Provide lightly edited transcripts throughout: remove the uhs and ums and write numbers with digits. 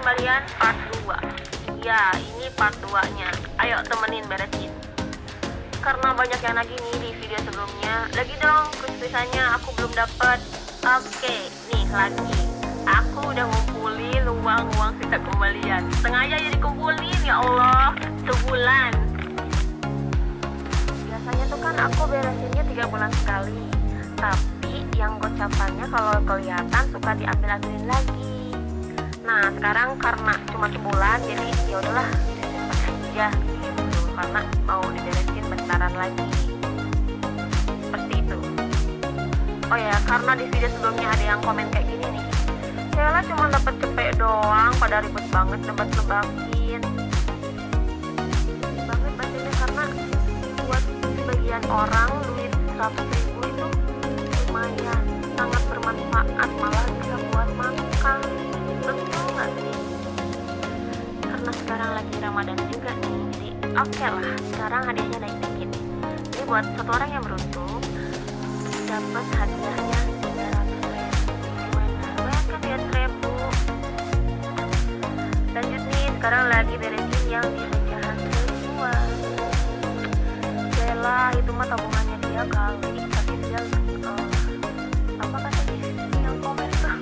kembalian part 2. Ya, ini part 2-nya. Ayo temenin beresin. Karena banyak yang nagih nih di video sebelumnya. Lagi dong, kuis-kuisannya aku belum dapat. Oke, nih lagi. Aku udah ngumpulin uang sisa kembalian. Setengah aja jadi kumpulin, ya Allah. Sebulan. Biasanya tuh kan aku beresinnya 3 bulan sekali. Tapi yang gocapannya kalau kelihatan suka diambil-ambilin lagi. Nah, sekarang karena cuma sebulan, jadi ya udahlah, aja gitu. Karena mau diberesin bentaran lagi. Seperti itu. Oh ya, karena di video sebelumnya ada yang komen kayak gini nih. Sheila cuma dapat cepet doang, pada ribet banget nebak-nebakin. Banget bacanya karena buat sebagian orang duit 100.000 itu lumayan, sangat bermanfaat, malah bisa buat makan. Betul nggak sih? Karena sekarang lagi Ramadan juga nih, jadi oke lah, sekarang hadiahnya naik dikit. Jadi buat satu orang yang beruntung dapat hadiahnya 300.000. Gimana? Banyak kan 300.000. Lanjut nih, sekarang lagi beresin yang di pecahan ribuan. Sheila itu mah tabungannya dia kali, tapi dia apa kata dia yang komen tuh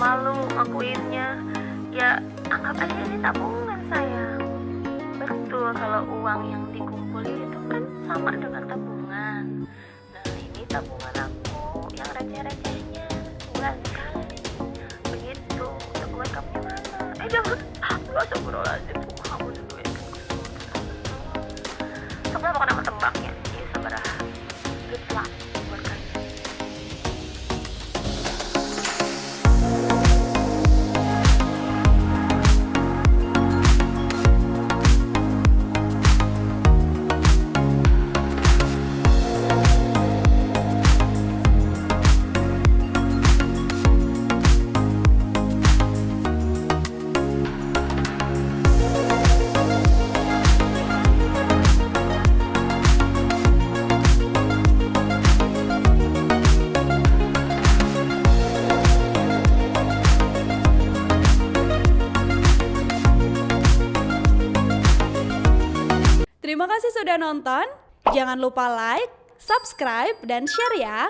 malu ngakuinnya. Ya anggap aja ini tabungan sayang. Betul, kalau uang yang dikumpulin itu kan sama dengan tabungan. Nah ini tabungan aku yang receh-recehnya sebulan sekali. Begitu. Untuk wake up-nya mana? Jangan. Astagfirullahaladzim. Kamu dulu ya. Sebelah bakal nama tembaknya. Ini seberah. Good luck buat kalian. Terima kasih sudah nonton. Jangan lupa like, subscribe, dan share ya.